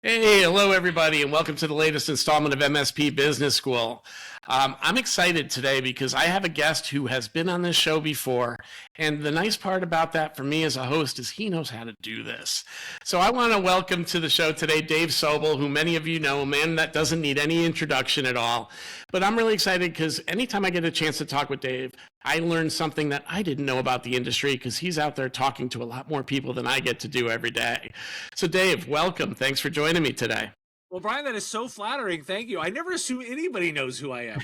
Hey, hello everybody, and welcome to the latest installment of MSP Business School. I'm excited today because I have a guest who has been on this show before, and the nice part about that for me as a host is he knows how to do this. So I want to welcome to the show today Dave Sobel, who many of you know, a man that doesn't need any introduction at all. But I'm really excited because anytime I get a chance to talk with Dave, I learned something that I didn't know about the industry because he's out there talking to a lot more people than I get to do every day. So Dave, welcome. Thanks for joining me today. Well, Brian, that is so flattering. Thank you. I never assume anybody knows who I am.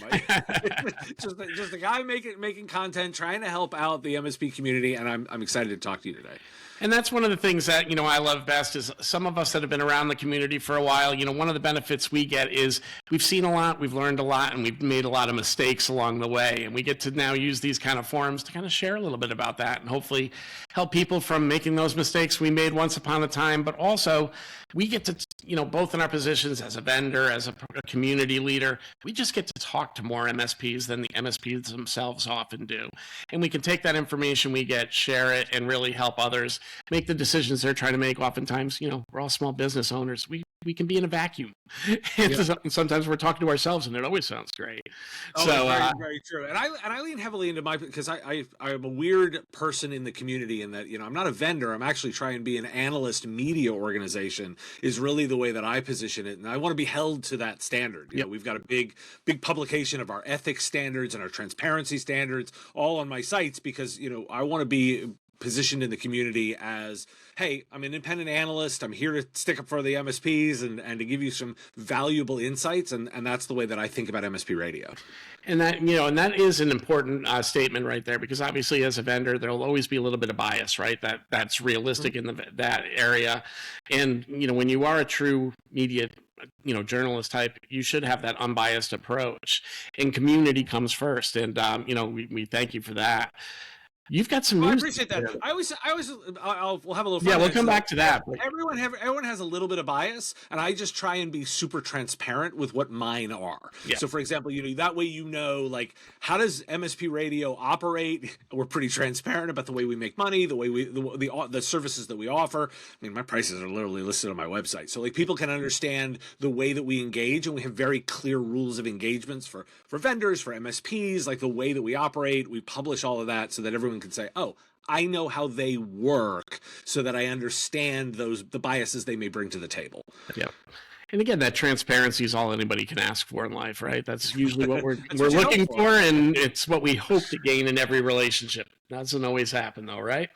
Just a guy making content, trying to help out the MSP community, and I'm excited to talk to you today. And that's one of the things that, I love best is some of us that have been around the community for a while, one of the benefits we get is we've seen a lot, we've learned a lot, and we've made a lot of mistakes along the way. And we get to now use these kind of forums to kind of share a little bit about that and hopefully help people from making those mistakes we made once upon a time. But also we get to, both in our positions as a vendor, as a community leader, we just get to talk to more MSPs than the MSPs themselves often do. And we can take that information we get, share it, and really help others make the decisions they're trying to make. Oftentimes, we're all small business owners. We can be in a vacuum. And sometimes we're talking to ourselves, and it always sounds great. Oh, so very true. And I lean heavily into because I'm a weird person in the community in that, I'm not a vendor. I'm actually trying to be an analyst media organization is really the way that I position it. And I want to be held to that standard. We've got a big publication of our ethics standards and our transparency standards all on my sites because, I want to be positioned in the community as, hey, I'm an independent analyst. I'm here to stick up for the MSPs and to give you some valuable insights. And that's the way that I think about MSP radio. And that, and that is an important statement right there, because obviously as a vendor, there'll always be a little bit of bias, right? That's realistic in that area. And, when you are a true media journalist type, you should have that unbiased approach, and community comes first. And, we thank you for that. You've got some news. I appreciate that. We'll have a little fun. Yeah, we'll come back to that. Everyone has a little bit of bias, and I just try and be super transparent with what mine are. Yeah. So, for example, that way like how does MSP radio operate? We're pretty transparent about the way we make money, the way the services that we offer. I mean, my prices are literally listed on my website, so like people can understand the way that we engage, and we have very clear rules of engagements for vendors, for MSPs, like the way that we operate. We publish all of that so that everyone can say, oh, I know how they work, so that I understand the biases they may bring to the table. Yeah. And again, that transparency is all anybody can ask for in life, right? That's usually what we're looking for, and it's what we hope to gain in every relationship. That doesn't always happen, though, right?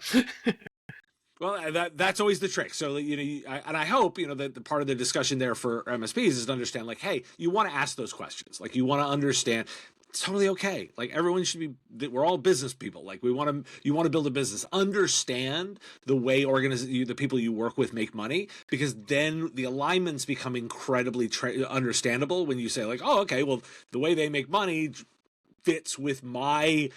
Well, that's always the trick. So, and I hope, that the part of the discussion there for MSPs is to understand, like, hey, you want to ask those questions. Like, you want to understand. It's totally okay. Like, everyone should be, we're all business people. Like, you want to build a business, understand the way the people you work with make money, because then the alignments become incredibly understandable when you say, like, oh, okay, well, the way they make money fits with my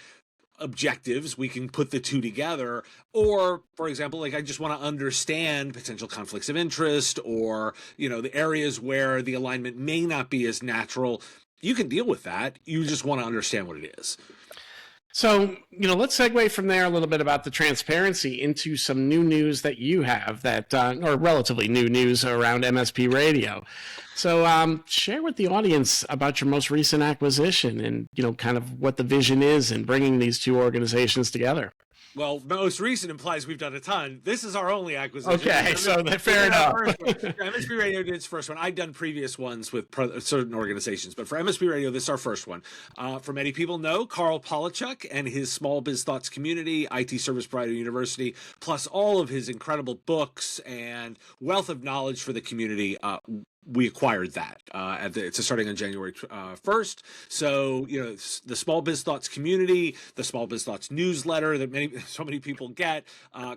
objectives. We can put the two together. Or, for example, like, I just want to understand potential conflicts of interest, or, the areas where the alignment may not be as natural. You can deal with that. You just want to understand what it is. So, let's segue from there a little bit about the transparency into some new news that you have that, or relatively new news around MSP radio. So share with the audience about your most recent acquisition and, kind of what the vision is in bringing these two organizations together. Well, most recent implies we've done a ton. This is our only acquisition. Okay, so fair enough. MSP Radio did its first one. I'd done previous ones with certain organizations, but for MSP Radio, this is our first one. For many people know, Carl Polachuk and his Small Biz Thoughts community, IT Service Provider University, plus all of his incredible books and wealth of knowledge for the community, we acquired that. It's starting on January 1st. So, the Small Biz Thoughts community, the Small Biz Thoughts newsletter that so many people get,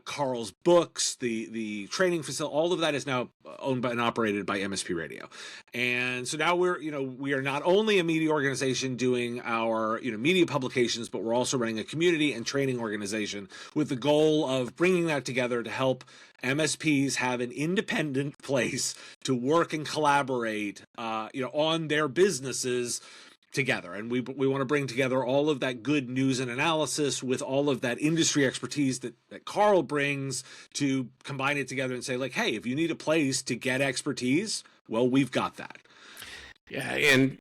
Carl's books, the training facility, all of that is now owned by and operated by MSP Radio. And so now we are not only a media organization doing our, media publications, but we're also running a community and training organization with the goal of bringing that together to help MSPs have an independent place to work and collaborate, on their businesses together, and we want to bring together all of that good news and analysis with all of that industry expertise that Carl brings, to combine it together and say, like, hey, if you need a place to get expertise, well, we've got that. Yeah, and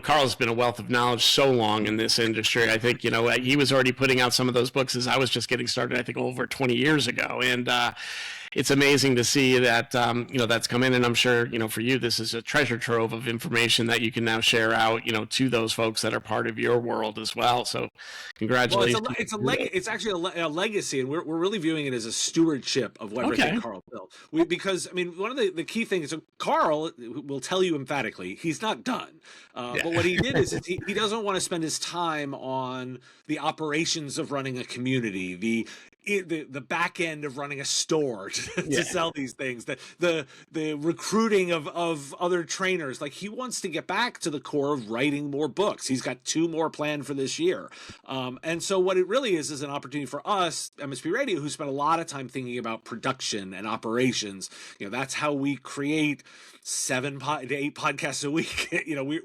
Carl's been a wealth of knowledge so long in this industry. I think he was already putting out some of those books as I was just getting started, I think over 20 years ago, and it's amazing to see that that's come in. And I'm sure for you, this is a treasure trove of information that you can now share out to those folks that are part of your world as well. So congratulations. Well, it's actually a legacy, and we're really viewing it as a stewardship of everything Carl built. Because one of the key things, so Carl will tell you emphatically he's not done, but what he did is he doesn't want to spend his time on the operations of running a community, the back end of running a store to sell these things, the recruiting of other trainers. Like, he wants to get back to the core of writing more books. He's got 2 more planned for this year. And so what it really is an opportunity for us, MSP Radio, who spent a lot of time thinking about production and operations. That's how we create 7 to 8 podcasts a week.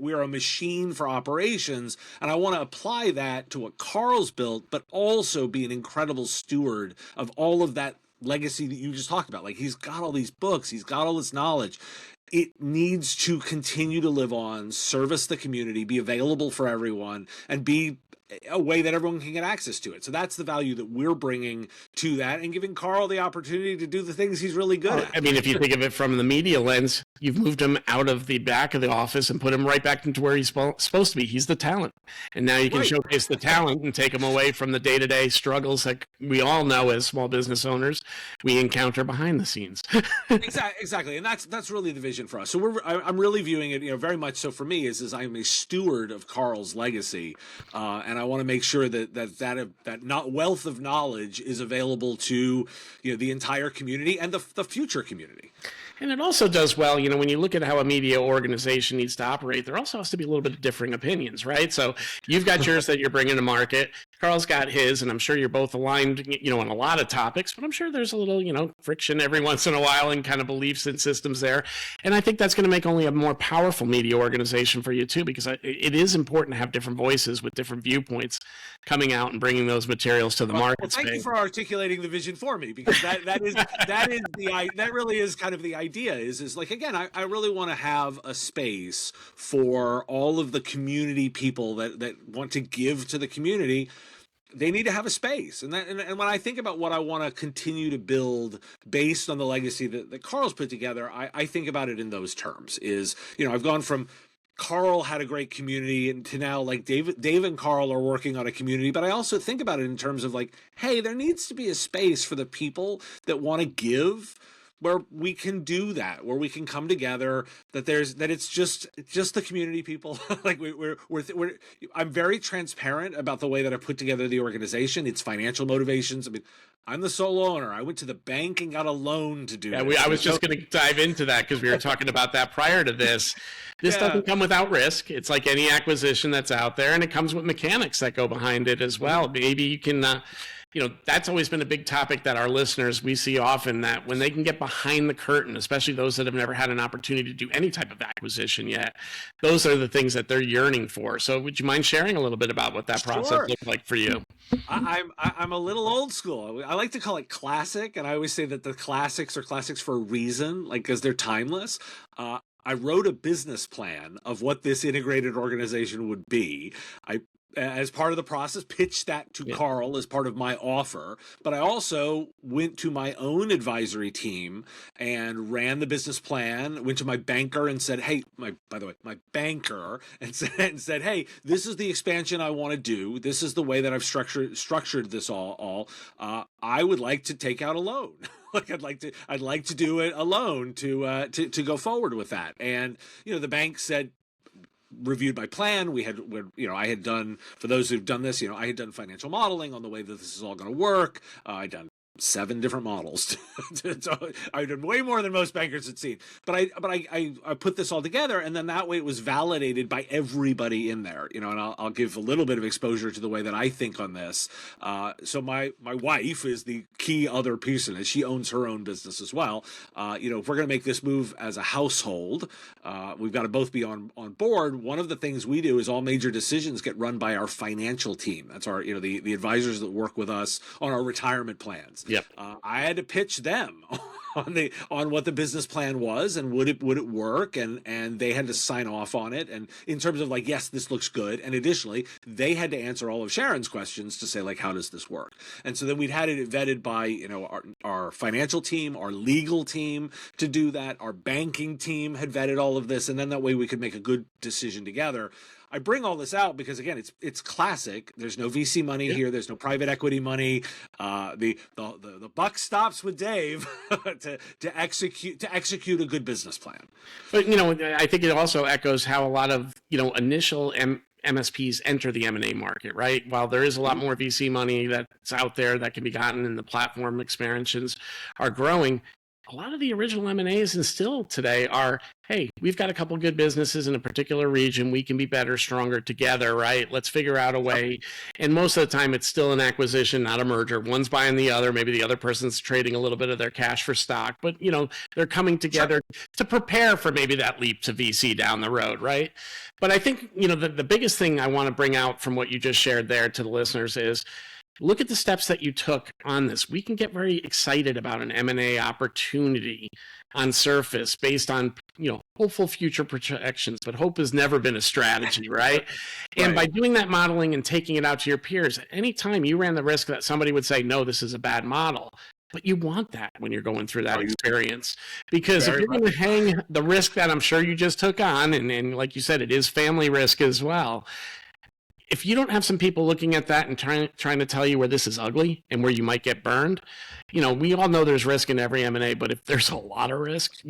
We are a machine for operations, and I want to apply that to what Carl's built, but also be an incredible steward of all of that legacy that you just talked about. Like, he's got all these books, he's got all this knowledge. It needs to continue to live on, service the community, be available for everyone, and be a way that everyone can get access to it. So that's the value that we're bringing to that, and giving Carl the opportunity to do the things he's really good at. If you think of it from the media lens, you've moved him out of the back of the office and put him right back into where he's supposed to be. He's the talent. And now you can showcase the talent and take him away from the day-to-day struggles that we all know as small business owners we encounter behind the scenes. Exactly. And that's really the vision for us. So I'm really viewing it, very much so for me, is I'm a steward of Carl's legacy. And I want to make sure that not wealth of knowledge is available to the entire community and the future community. And it also does well, when you look at how a media organization needs to operate, there also has to be a little bit of differing opinions, right? So you've got yours that you're bringing to market. Carl's got his, and I'm sure you're both aligned, on a lot of topics, but I'm sure there's a little, friction every once in a while in kind of beliefs and systems there. And I think that's going to make only a more powerful media organization for you too, because it is important to have different voices with different viewpoints coming out and bringing those materials to the market. Well, thank you for articulating the vision for me, because that really is kind of the idea. Is like, again, I really want to have a space for all of the community people that want to give to the community. They need to have a space. And when I think about what I want to continue to build based on the legacy that Carl's put together, I think about it in those terms. I've gone from Carl had a great community, and to now, like, Dave and Carl are working on a community. But I also think about it in terms of, like, hey, there needs to be a space for the people that want to give, where we can do that, where we can come together, that it's just the community people. Like, I'm very transparent about the way that I put together the organization, its financial motivations. I'm the sole owner. I went to the bank and got a loan to do this. I was just going to dive into that, because we were talking about that prior to this. This doesn't come without risk. It's like any acquisition that's out there, and it comes with mechanics that go behind it as well. Maybe you can that's always been a big topic that our listeners, we see often, that when they can get behind the curtain, especially those that have never had an opportunity to do any type of acquisition yet, those are the things that they're yearning for. So would you mind sharing a little bit about what that process looked like for you? I'm a little old school. I like to call it classic, and I always say that the classics are classics for a reason, like, because they're timeless. I wrote a business plan of what this integrated organization would be. As part of the process, pitched that to Carl as part of my offer. But I also went to my own advisory team and ran the business plan, went to my banker and said, hey, my banker, and said, hey, this is the expansion I want to do. This is the way that I've structured this all. I would like to take out a loan. Like, I'd like to do it alone to go forward with that. And, the bank said, reviewed my plan. I had done, for those who've done this, I had done financial modeling on the way that this is all going to work. I'd done 7 different models. So I did way more than most bankers had seen. But I put this all together, and then that way it was validated by everybody in there. And I'll give a little bit of exposure to the way that I think on this. So my wife is the key other piece in it. She owns her own business as well. If we're going to make this move as a household, we've got to both be on board. One of the things we do is all major decisions get run by our financial team. That's our, the advisors that work with us on our retirement plans. Yep. I had to pitch them on what the business plan was and would it work, and they had to sign off on it, and in terms of like, yes, this looks good, and additionally they had to answer all of Sharon's questions to say like, how does this work? And so then we'd had it vetted by our financial team, our legal team to do that, our banking team had vetted all of this, and then that way we could make a good decision together. I bring all this out because again, it's classic. There's no VC money here. There's no private equity money. The buck stops with Dave to execute a good business plan. But I think it also echoes how a lot of initial MSPs enter the M&A market, right? While there is a lot more VC money that's out there that can be gotten, and the platform expansions are growing, a lot of the original M&As and still today are, hey, we've got a couple good businesses in a particular region. We can be better, stronger together, right? Let's figure out a way. And most of the time, it's still an acquisition, not a merger. One's buying the other. Maybe the other person's trading a little bit of their cash for stock. But, they're coming together to prepare for maybe that leap to VC down the road, right? But I think, the biggest thing I want to bring out from what you just shared there to the listeners is, look at the steps that you took on this. We can get very excited about an M&A opportunity on surface based on, hopeful future projections, but hope has never been a strategy, right? And by doing that modeling and taking it out to your peers, anytime you ran the risk that somebody would say, no, this is a bad model. But you want that when you're going through that experience, because if you're going to hang the risk that I'm sure you just took on, and like you said, it is family risk as well. If you don't have some people looking at that and trying to tell you where this is ugly and where you might get burned, we all know there's risk in every M&A, but if there's a lot of risk,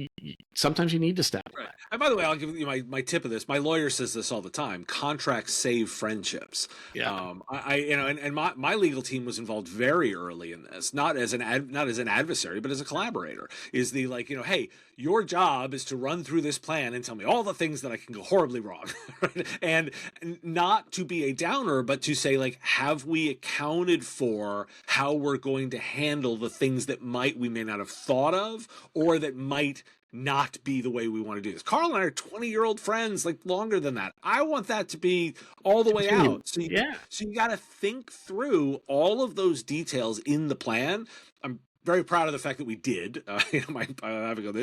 sometimes you need to step back. And by the way, I'll give you my tip of this. My lawyer says this all the time: contracts save friendships. Yeah. My legal team was involved very early in this, not as an adversary, but as a collaborator. Is the hey, your job is to run through this plan and tell me all the things that I can go horribly wrong, right? And not to be a downer, but to say like, have we accounted for how we're going to handle the things that we may not have thought of, or that might not be the way we want to do this. Carl and I are 20-year-old friends, like longer than that. I want that to be all the way out. So you got to think through all of those details in the plan. I'm very proud of the fact that we did. There's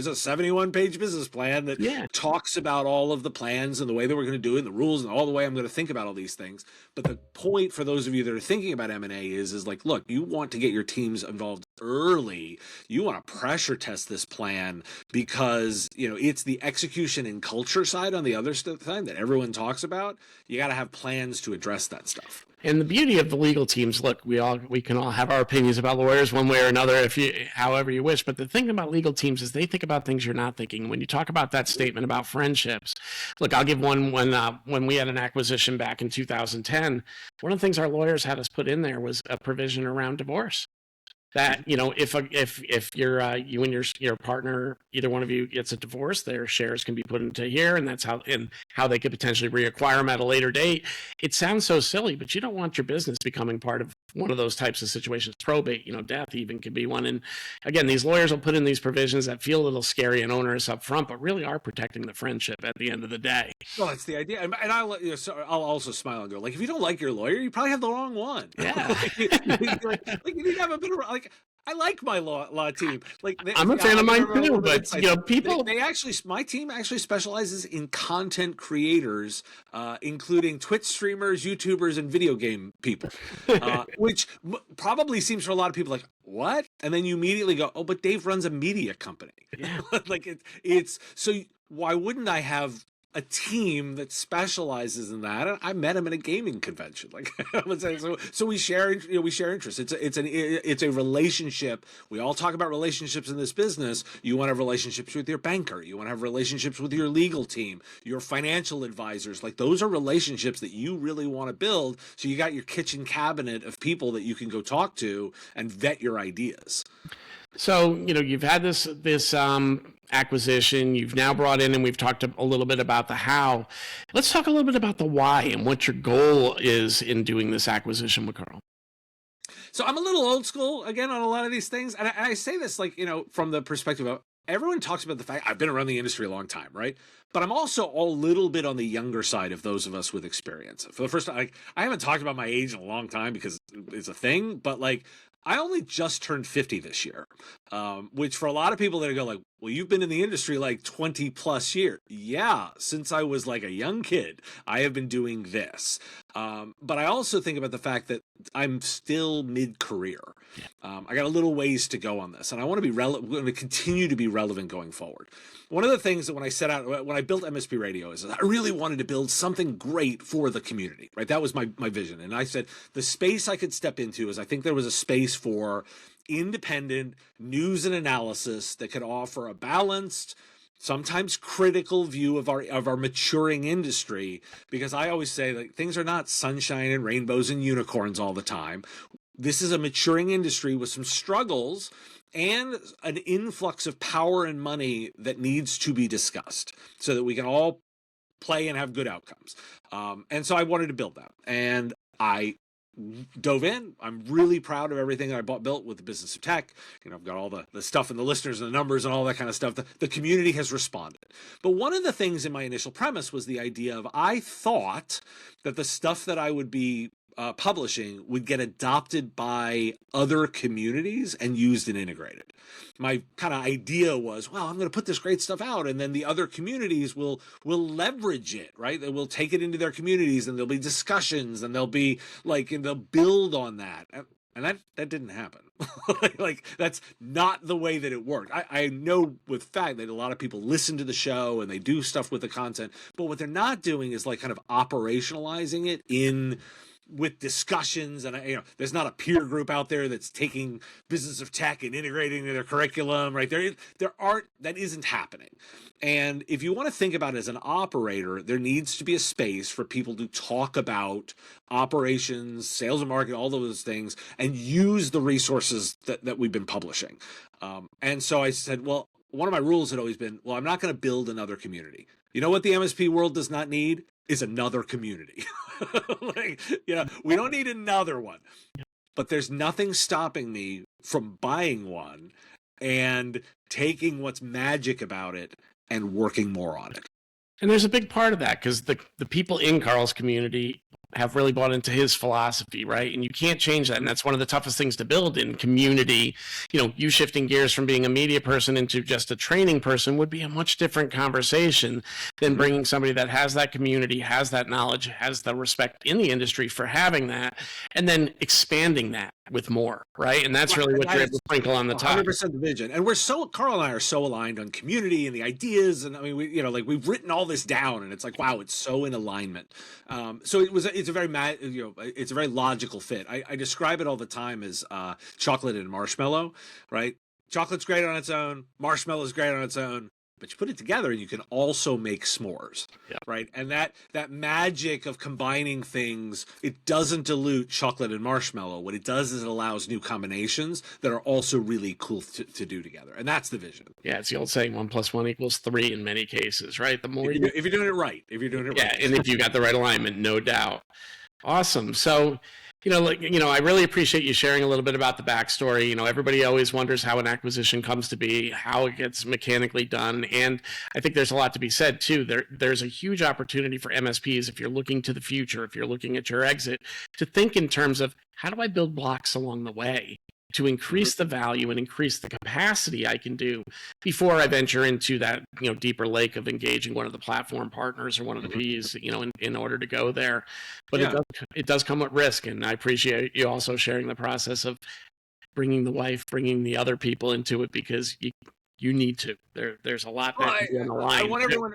a 71-page business plan that talks about all of the plans and the way that we're going to do it, and the rules, and all the way I'm going to think about all these things. But the point for those of you that are thinking about M&A is like, look, you want to get your teams involved early. You want to pressure test this plan because it's the execution and culture side on the other side that everyone talks about. You got to have plans to address that stuff. And the beauty of the legal teams, look, we can all have our opinions about lawyers one way or another, however you wish. But the thing about legal teams is they think about things you're not thinking. When you talk about that statement about friendships, look, I'll give one. When we had an acquisition back in 2010, one of the things our lawyers had us put in there was a provision around divorce. That if you and your partner, either one of you gets a divorce, their shares can be put into here, and that's how they could potentially reacquire them at a later date. It sounds so silly, but you don't want your business becoming part of one of those types of situations. Probate, death even could be one. And again, these lawyers will put in these provisions that feel a little scary and onerous up front, but really are protecting the friendship at the end of the day. Well, that's the idea. And I'll also smile and go, like, if you don't like your lawyer, you probably have the wrong one. Yeah. you need to have a bit of like. I like my law team. Like I'm a fan of mine too, but people. My team actually specializes in content creators, including Twitch streamers, YouTubers, and video game people, which probably seems for a lot of people like, what? And then you immediately go, oh, but Dave runs a media company. Yeah. Like it's so. Why wouldn't I have a team that specializes in that. I met him at a gaming convention. Like I would say, so we share, we share interests. It's a relationship. We all talk about relationships in this business. You want to have relationships with your banker. You want to have relationships with your legal team, your financial advisors. Like those are relationships that you really want to build. So you got your kitchen cabinet of people that you can go talk to and vet your ideas. So, you've had this acquisition, you've now brought in, and we've talked a little bit about the how. Let's talk a little bit about the why and what your goal is in doing this acquisition with Carl. So I'm a little old school again on a lot of these things. And I say this like, from the perspective of everyone talks about the fact I've been around the industry a long time, right? But I'm also a little bit on the younger side of those of us with experience. For the first time, I haven't talked about my age in a long time because it's a thing, but like, I only just turned 50 this year, which for a lot of people that go like, well, you've been in the industry like 20 plus years. Yeah, since I was like a young kid, I have been doing this. But I also think about the fact that I'm still mid-career. I got a little ways to go on this, and I want to be going to continue to be relevant going forward. One of the things that when I built MSP Radio is I really wanted to build something great for the community, right? That was my vision. And I said the space I could step into is I think there was a space for independent news and analysis that could offer a balanced, sometimes critical view of our maturing industry, because I always say like things are not sunshine and rainbows and unicorns all the time. This is a maturing industry with some struggles and an influx of power and money that needs to be discussed so that we can all play and have good outcomes. And so I wanted to build that. And I dove in. I'm really proud of everything that I built with the business of tech. I've got all the stuff and the listeners and the numbers and all that kind of stuff. The community has responded. But one of the things in my initial premise was the idea of I thought that the stuff that I would be publishing would get adopted by other communities and used and integrated. My kind of idea was, well, I'm going to put this great stuff out, and then the other communities will leverage it, right? They will take it into their communities, and there'll be discussions, and they'll build on that. And that didn't happen. Like that's not the way that it worked. I know with fact that a lot of people listen to the show and they do stuff with the content, but what they're not doing is like kind of operationalizing it with discussions. And there's not a peer group out there that's taking business of tech and integrating into their curriculum, right? That isn't happening. And if you want to think about it as an operator, there needs to be a space for people to talk about operations, sales and marketing, all those things, and use the resources that we've been publishing. And so I said, well, one of my rules had always been, well, I'm not going to build another community. You know what the MSP world does not need is another community. We don't need another one. But there's nothing stopping me from buying one and taking what's magic about it and working more on it. And there's a big part of that because the people in Carl's community have really bought into his philosophy, right? And you can't change that. And that's one of the toughest things to build in community. You shifting gears from being a media person into just a training person would be a much different conversation than bringing somebody that has that community, has that knowledge, has the respect in the industry for having that, and then expanding that with more, right? And that's really what you're able to sprinkle on the top. 100% the vision. And Carl and I are so aligned on community and the ideas. And I mean, we've written all this down and it's like, wow, it's so in alignment. So it's a very logical fit. I describe it all the time as chocolate and marshmallow, right? Chocolate's great on its own. Marshmallow's great on its own. But you put it together and you can also make s'mores, right? And that magic of combining things, it doesn't dilute chocolate and marshmallow. What it does is it allows new combinations that are also really cool to do together. And that's the vision. Yeah, it's the old saying, 1 + 1 = 3 in many cases, right? The more if you're doing it right. Yeah, and if you got the right alignment, no doubt. Awesome. So, I really appreciate you sharing a little bit about the backstory. Everybody always wonders how an acquisition comes to be, how it gets mechanically done. And I think there's a lot to be said too. There's a huge opportunity for MSPs if you're looking to the future, if you're looking at your exit, to think in terms of how do I build blocks along the way to increase the value and increase the capacity I can do before I venture into that, deeper lake of engaging one of the platform partners or one of the Ps, in order to go there. But it does come with risk. And I appreciate you also sharing the process of bringing the wife, bringing the other people into it, because you need to. There's a lot Well, that can be on the line. I want everyone.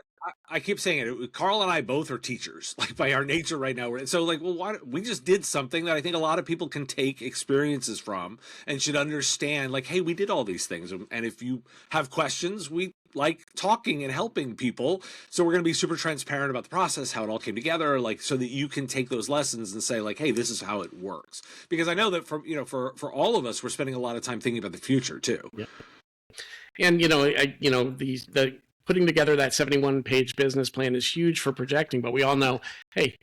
I keep saying it. Carl and I both are teachers, like by our nature right now. So, like, well, why we just did something that I think a lot of people can take experiences from and should understand. Like, hey, we did all these things, and if you have questions, we like talking and helping people. So we're going to be super transparent about the process, how it all came together, like so that you can take those lessons and say, like, hey, this is how it works. Because I know that for all of us, we're spending a lot of time thinking about the future too. Yeah. And the putting together that 71-page business plan is huge for projecting, but we all know, hey,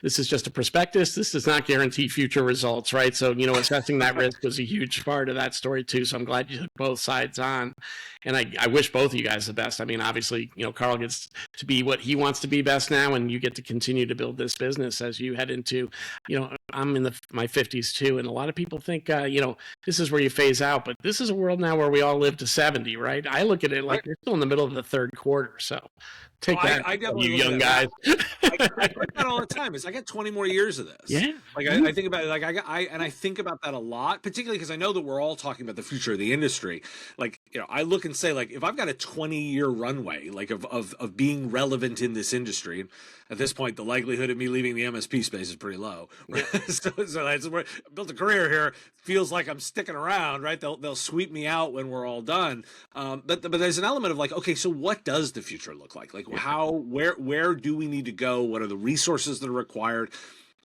this is just a prospectus. This does not guarantee future results, right? So, assessing that risk was a huge part of that story too. So I'm glad you took both sides on. And I wish both of you guys the best. I mean, obviously, Carl gets to be what he wants to be best now, and you get to continue to build this business as you head into, I'm in my 50s too. And a lot of people think, this is where you phase out, but this is a world now where we all live to 70, right? I look at it like we're still in the middle of the third quarter. So take that, you young guys. I think that all the time. I got 20 more years of this. Yeah. Like I think about it. Like I think about that a lot, particularly because I know that we're all talking about the future of the industry. Like, I look and say, like, if I've got a 20-year runway, like of being relevant in this industry, at this point, the likelihood of me leaving the MSP space is pretty low. so that's where I built a career here. Feels like I'm sticking around, right? They'll sweep me out when we're all done. But there's an element of like, okay, so what does the future look like? Like where do we need to go? What are the resources that are required?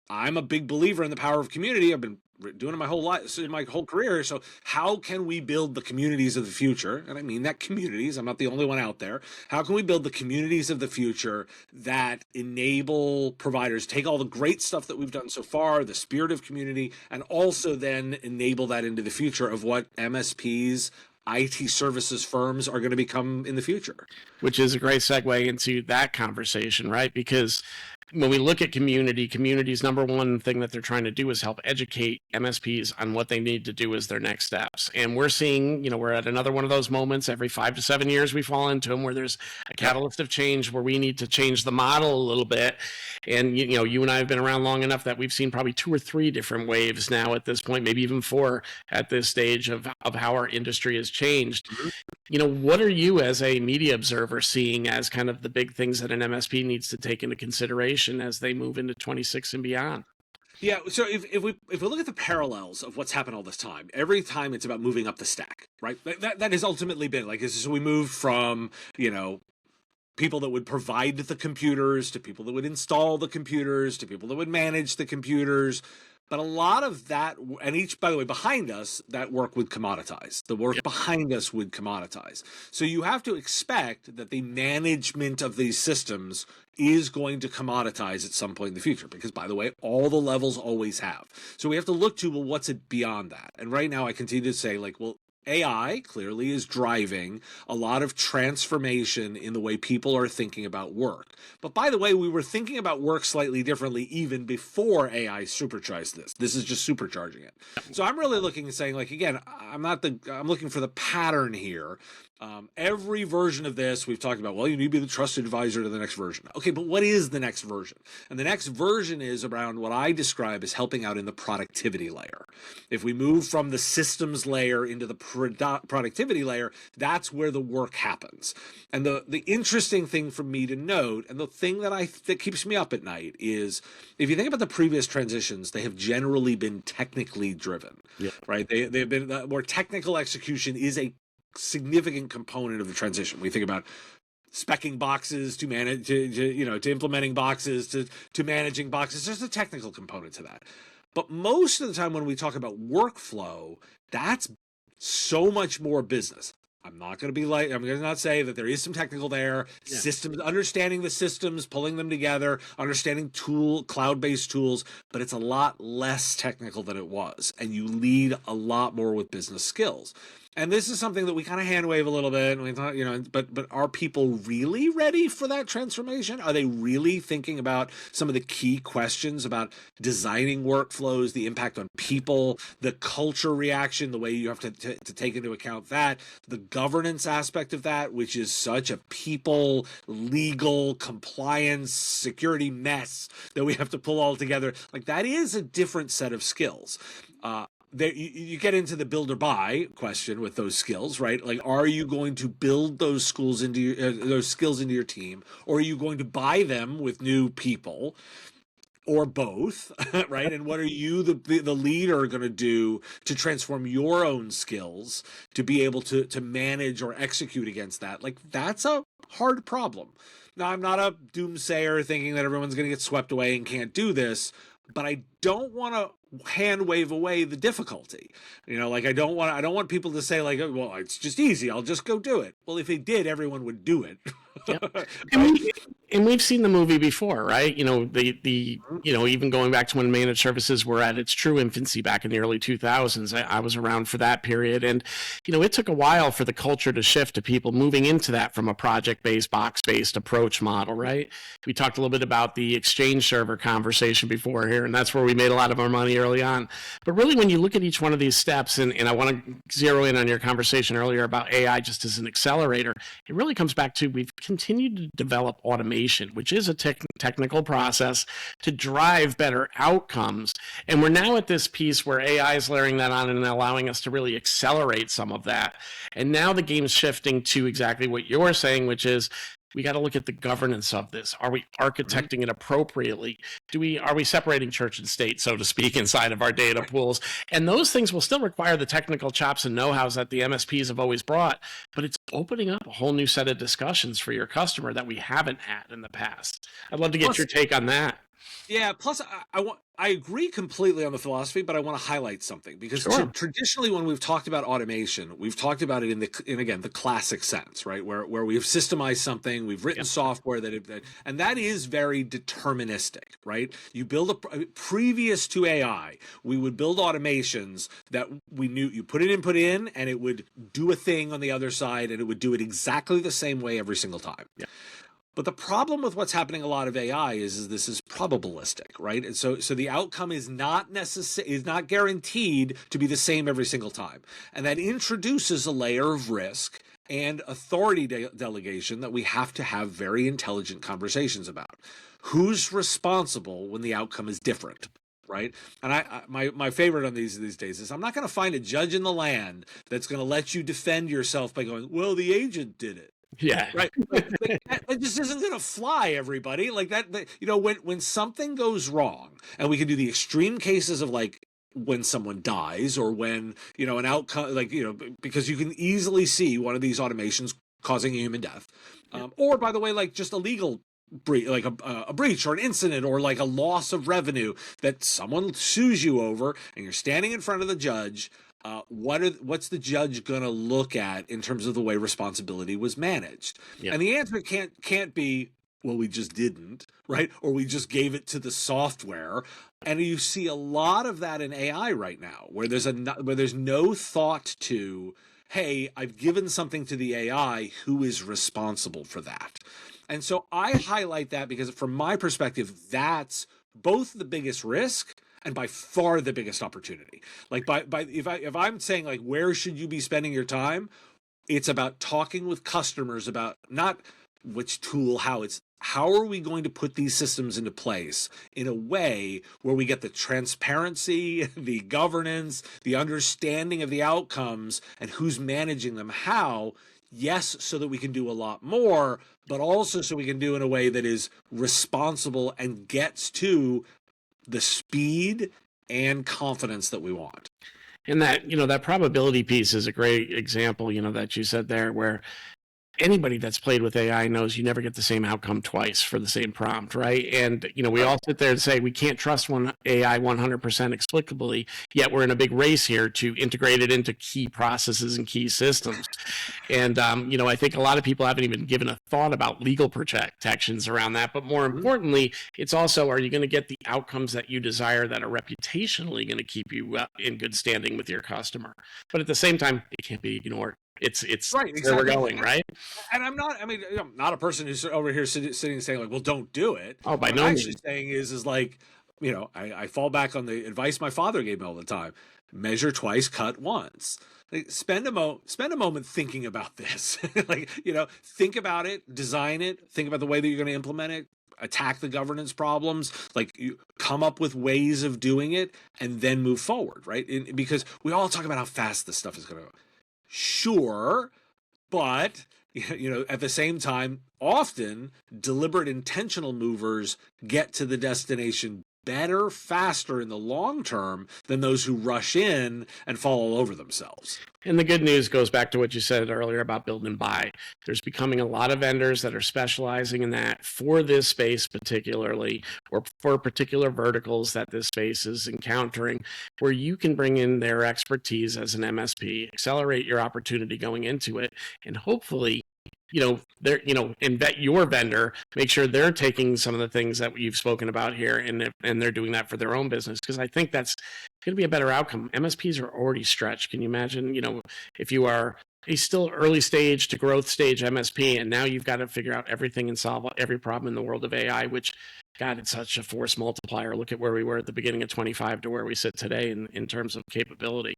I'm a big believer in the power of community. I've been doing it my whole life, in my whole career. So how can we build the communities of the future? And I mean that communities, I'm not the only one out there. How can we build the communities of the future that enable providers, take all the great stuff that we've done so far, the spirit of community, and also then enable that into the future of what MSPs, IT services firms are going to become in the future. Which is a great segue into that conversation, right? Because when we look at community's number one thing that they're trying to do is help educate MSPs on what they need to do as their next steps. And we're seeing, we're at another one of those moments every 5 to 7 years we fall into them where there's a catalyst of change where we need to change the model a little bit. And, you and I have been around long enough that we've seen probably 2 or 3 different waves now at this point, maybe even 4 at this stage of how our industry has changed. What are you as a media observer seeing as kind of the big things that an MSP needs to take into consideration as they move into 26 and beyond? Yeah, so if we look at the parallels of what's happened all this time, every time it's about moving up the stack, right? That has ultimately been like, so we moved from, people that would provide the computers to people that would install the computers to people that would manage the computers. But a lot of that, and by the way, behind us, that work would commoditize. The work behind us would commoditize. So you have to expect that the management of these systems is going to commoditize at some point in the future, because, by the way, all the levels always have. So we have to look to, well, what's it beyond that? And right now I continue to say, like, well, AI clearly is driving a lot of transformation in the way people are thinking about work. But by the way, we were thinking about work slightly differently even before AI supercharged this. This is just supercharging it. So I'm really looking and saying, like, again, I'm looking for the pattern here. Every version of this we've talked about, well, you need to be the trusted advisor to the next version. Okay, but what is the next version? And the next version is around what I describe as helping out in the productivity layer. If we move from the systems layer into the productivity layer, that's where the work happens. And the interesting thing for me to note, and the thing that keeps me up at night, is if you think about the previous transitions, they have generally been technically driven, right? They've been more technical execution is a significant component of the transition. We think about specking boxes to manage, to implementing boxes, to managing boxes. There's a technical component to that. But most of the time when we talk about workflow, that's so much more business. I'm going to not say that there is some technical there, systems, understanding the systems, pulling them together, understanding cloud-based tools, but it's a lot less technical than it was. And you lead a lot more with business skills. And this is something that we kind of hand wave a little bit, and we thought, but are people really ready for that transformation? Are they really thinking about some of the key questions about designing workflows, the impact on people, the culture reaction, the way you have to take into account that, the governance aspect of that, which is such a people, legal, compliance, security mess that we have to pull all together? Like, that is a different set of skills. there you get into the build or buy question with those skills, right? Like, are you going to build those skills into your team, or are you going to buy them with new people, or both, right? And what are you, the leader, going to do to transform your own skills to be able to manage or execute against that? Like, that's a hard problem. Now, I'm not a doomsayer thinking that everyone's going to get swept away and can't do this, but I don't want to hand wave away the difficulty. Like, I don't want people to say, like, well, it's just easy, I'll just go do it. Well, if they did, everyone would do it. Yep. Right? And we've seen the movie before, right? Even going back to when managed services were at its true infancy back in the early 2000s, I was around for that period. And, it took a while for the culture to shift to people moving into that from a project-based, box-based approach model, right? We talked a little bit about the Exchange server conversation before here, and that's where we made a lot of our money early on. But really, when you look at each one of these steps, and I want to zero in on your conversation earlier about AI just as an accelerator, it really comes back to we've continued to develop automation, which is a technical process to drive better outcomes. And we're now at this piece where AI is layering that on and allowing us to really accelerate some of that. And now the game's shifting to exactly what you're saying, which is we got to look at the governance of this. Are we architecting it appropriately? Are we separating church and state, so to speak, inside of our data pools? And those things will still require the technical chops and know-hows that the MSPs have always brought, but it's opening up a whole new set of discussions for your customer that we haven't had in the past. I'd love to get your take on that. Yeah. Plus, I agree completely on the philosophy, but I want to highlight something because traditionally, when we've talked about automation, we've talked about it in again the classic sense, right? Where we've systemized something, we've written software and that is very deterministic, right? You build previous to AI, we would build automations that we knew you put input in, and it would do a thing on the other side, and it would do it exactly the same way every single time. Yeah. But the problem with what's happening a lot of AI is this is probabilistic, right? And so the outcome is not guaranteed to be the same every single time. And that introduces a layer of risk and authority delegation that we have to have very intelligent conversations about. Who's responsible when the outcome is different? Right. And my favorite on these days is I'm not going to find a judge in the land that's going to let you defend yourself by going, well, the agent did it. Yeah. Right. That just isn't going to fly, everybody. Like that, when something goes wrong, and we can do the extreme cases of like when someone dies, or when, an outcome, because you can easily see one of these automations causing a human death. Or, by the way, like just a legal breach, like a breach or an incident, or like a loss of revenue that someone sues you over, and you're standing in front of the judge. What's the judge going to look at in terms of the way responsibility was managed? Yeah. And the answer can't be, well, we just didn't, right? Or we just gave it to the software. And you see a lot of that in AI right now, where there's no thought to, hey, I've given something to the AI, who is responsible for that? And so I highlight that because from my perspective, that's both the biggest risk and by far the biggest opportunity. Like if I'm saying, like, where should you be spending your time? It's about talking with customers about not which tool, how are we going to put these systems into place in a way where we get the transparency, the governance, the understanding of the outcomes, and who's managing them, how. Yes, so that we can do a lot more, but also so we can do in a way that is responsible and gets to the speed and confidence that we want. And that, that probability piece is a great example, that you said there, where anybody that's played with AI knows you never get the same outcome twice for the same prompt, right? And, we all sit there and say we can't trust one AI 100% explicably, yet we're in a big race here to integrate it into key processes and key systems. And, I think a lot of people haven't even given a thought about legal protections around that. But more importantly, it's also, are you going to get the outcomes that you desire that are reputationally going to keep you in good standing with your customer? But at the same time, it can't be ignored. It's right, exactly where we're going, right? And I'm not a person who's over here sitting and saying, like, well, don't do it. Oh, by what no I'm means. actually saying is like, I fall back on the advice my father gave me all the time: measure twice, cut once. Like, spend a moment thinking about this. Like, think about it, design it, think about the way that you're going to implement it. attack the governance problems, like you come up with ways of doing it and then move forward, right? Because we all talk about how fast this stuff is going to go. Sure, but at the same time, often deliberate intentional movers get to the destination better, faster in the long term than those who rush in and fall all over themselves. And the good news goes back to what you said earlier about build and buy. There's becoming a lot of vendors that are specializing in that for this space particularly, or for particular verticals that this space is encountering, where you can bring in their expertise as an MSP, accelerate your opportunity going into it, and hopefully and vet your vendor, make sure they're taking some of the things that you've spoken about here, and they're doing that for their own business, because I think that's going to be a better outcome. MSPs are already stretched. Can you imagine, if you are a still early stage to growth stage MSP, and now you've got to figure out everything and solve every problem in the world of AI, which, God, it's such a force multiplier. Look at where we were at the beginning of 25 to where we sit today in terms of capability.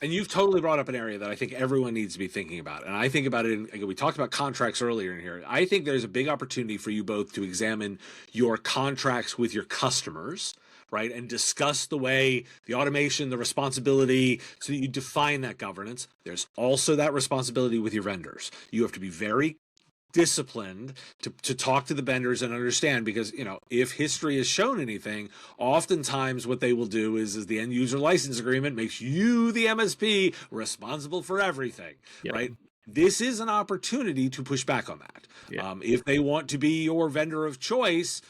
And you've totally brought up an area that I think everyone needs to be thinking about. And I think about it, we talked about contracts earlier in here. I think there's a big opportunity for you both to examine your contracts with your customers, right? And discuss the way, the automation, the responsibility, so that you define that governance. There's also that responsibility with your vendors. You have to be very disciplined to talk to the vendors and understand, because if history has shown anything, oftentimes what they will do is the end user license agreement makes you, the MSP, responsible for everything. Yep. Right? This is an opportunity to push back on that. Yep. If they want to be your vendor of choice,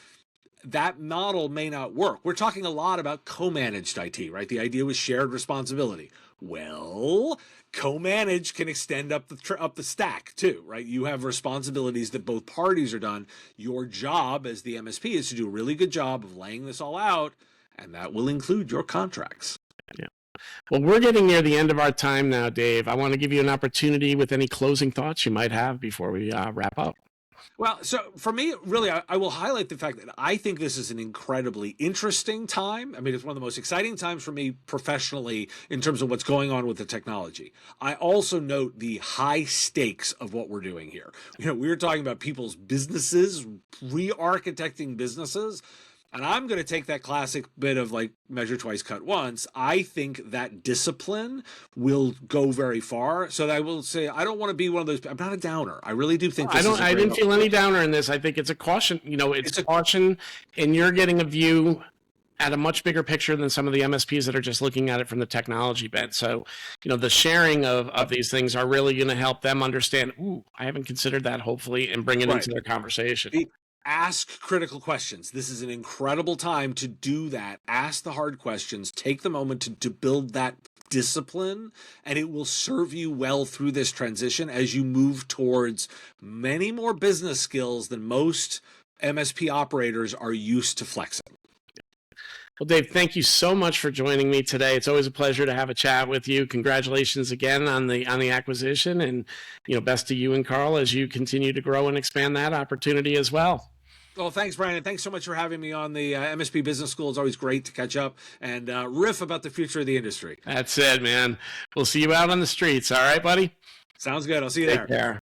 that model may not work. We're talking a lot about co-managed IT, right? The idea was shared responsibility. Well, co-managed can extend up the stack too, right? You have responsibilities that both parties are done. Your job as the MSP is to do a really good job of laying this all out, and that will include your contracts. Yeah. Well, we're getting near the end of our time now, Dave. I want to give you an opportunity with any closing thoughts you might have before we wrap up. Well, so for me, really, I will highlight the fact that I think this is an incredibly interesting time. I mean, it's one of the most exciting times for me professionally in terms of what's going on with the technology. I also note the high stakes of what we're doing here. We're talking about people's businesses, re-architecting businesses. And I'm going to take that classic bit of like measure twice, cut once. I think that discipline will go very far. So I will say, I don't want to be one of those. I'm not a downer. I really do think this I didn't feel any downer in this. I think it's a caution. It's a caution, and you're getting a view at a much bigger picture than some of the MSPs that are just looking at it from the technology bent. So, the sharing of these things are really going to help them understand, ooh, I haven't considered that, hopefully, and bring it into their conversation. Ask critical questions. This is an incredible time to do that. Ask the hard questions. Take the moment to build that discipline, and it will serve you well through this transition as you move towards many more business skills than most MSP operators are used to flexing. Well, Dave, thank you so much for joining me today. It's always a pleasure to have a chat with you. Congratulations again on the acquisition, and best to you and Carl as you continue to grow and expand that opportunity as well. Well, thanks, Brian, and thanks so much for having me on the MSP Business School. It's always great to catch up and riff about the future of the industry. That's it, man. We'll see you out on the streets. All right, buddy? Sounds good. I'll see you there. Take care.